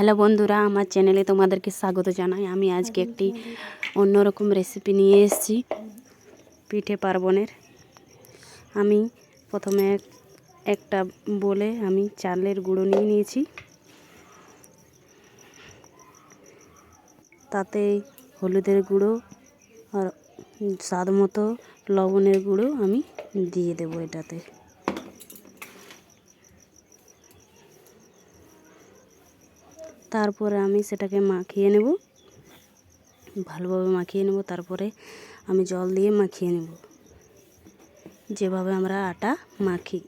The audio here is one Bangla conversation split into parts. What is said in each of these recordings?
হ্যালো বন্ধুরা, আমার চ্যানেলে তোমাদেরকে স্বাগত জানাই। আমি আজকে একটি অন্যরকম রেসিপি নিয়ে এসেছি পিঠে পার্বণের। আমি প্রথমে একটা বলে আমি চালের গুঁড়ো নিয়ে নিয়েছি, তাতে হলুদের গুঁড়ো আর স্বাদ মতো লবণের গুঁড়ো আমি দিয়ে দেবো এটাতে। তারপরে আমি সেটাকে মাখিয়ে নেব, ভালোভাবে মাখিয়ে নেব। তারপরে আমি জল দিয়ে মাখিয়ে নেব, যেভাবে আমরা আটা মাখি।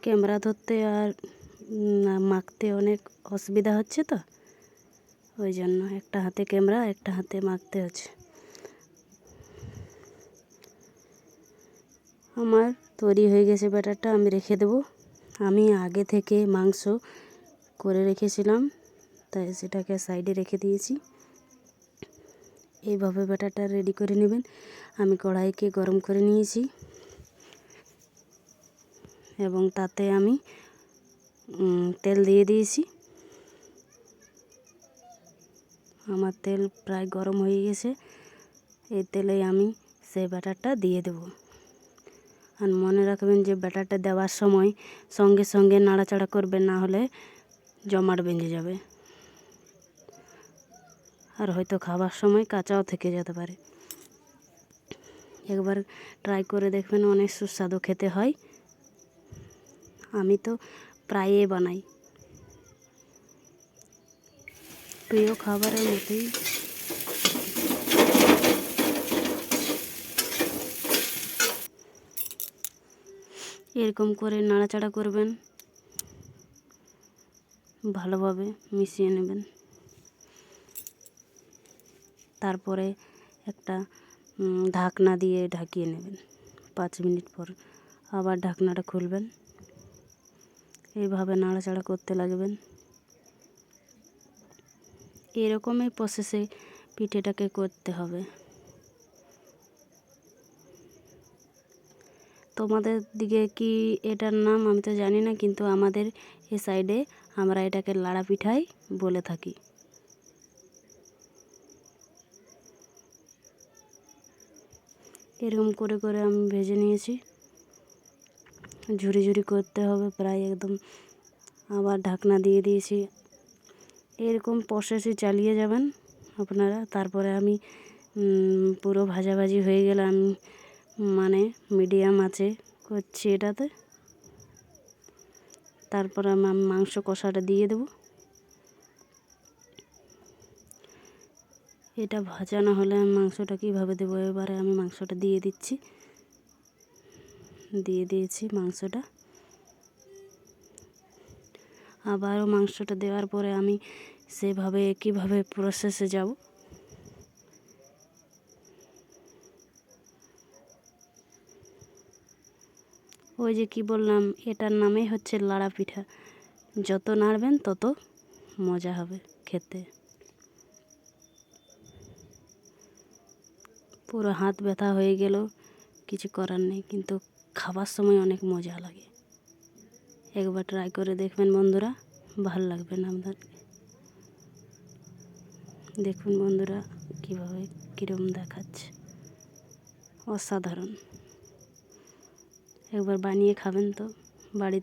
ক্যামেরা ধরতে আর মাখতে অনেক অসুবিধা হচ্ছে, তো ওই জন্য একটা হাতে ক্যামেরা একটা হাতে মাখতে হচ্ছে। আমার তৈরি হয়ে গেছে ব্যাটারটা, আমি রেখে দেব। আমি আগে থেকে মাংস করে রেখেছিলাম, তাই সেটাকে সাইডে রেখে দিয়েছি। এইভাবে ব্যাটারটা রেডি করে নেবেন। আমি কড়াইকে গরম করে নিয়েছি এবং তাতে আমি তেল দিয়ে দিয়েছি। আমার তেল প্রায় গরম হয়ে গেছে। এই তেলে আমি সেই ব্যাটারটা দিয়ে দেব। আর মনে রাখবেন যে ব্যাটারটা দেওয়ার সময় সঙ্গে সঙ্গে নাড়াচাড়া করবেন, না হলে জমাট বেঁধে যাবে আর হয়তো খাবার সময় কাঁচাও থেকে যেতে পারে। একবার ট্রাই করে দেখবেন, অনেক সুস্বাদু খেতে হয়। আমি তো প্রায়ই বানাই, প্রিয় খাবারের মতোই। এরকম করে নাড়াচাড়া করবেন, ভালোভাবে মিশিয়ে নেবেন। তারপরে একটা ঢাকনা দিয়ে ঢাকিয়ে নেবেন। 5 মিনিট পর আবার ঢাকনাটা খুলবেন, এইভাবে নাড়াচাড়া করতে লাগবেন। এরকমই প্রসেসে পিঠেটাকে করতে হবে। তোমাদের দিকে কি এটার নাম আমি তো জানি না, কিন্তু আমাদের এ সাইডে আমরা এটাকে লাড়া পিঠাই বলে থাকি। এরকম করে করে আমি ভেজে নিয়েছি। ঝুরি ঝুরি করতে হবে প্রায় একদম। আবার ঢাকনা দিয়ে দিয়েছি। এরকম প্রসেসে চালিয়ে যাবেন আপনারা। তারপরে আমি পুরো ভাজাভাজি হয়ে গেলে আমি মিডিয়াম আঁচে করছি এটাতে। তারপর আমি মাংস কষাটা দিয়ে দেব। এটা ভাজা না হলে আমি মাংসটা কীভাবে দেবো? এবারে আমি মাংসটা দিয়ে দিচ্ছি, দিয়ে দিয়েছি মাংসটা। আবারও মাংসটা দেওয়ার পরে আমি সেভাবে কীভাবে প্রসেসে যাব। ওই যে কি বললাম, এটার নামই হচ্ছে লাড়া পিঠা। যত নাড়বেন তত মজা হবে খেতে। পুরো হাত ব্যথা হয়ে গেলেও কিছু করার নেই, কিন্তু খাবার সময় অনেক মজা লাগে। একবার ট্রাই করে দেখবেন বন্ধুরা, ভালো লাগবে না আপনাদের। দেখুন বন্ধুরা কীভাবে কীরকম দেখাচ্ছে, অসাধারণ। একবার বানিয়ে খাবেন তো বাড়িতে।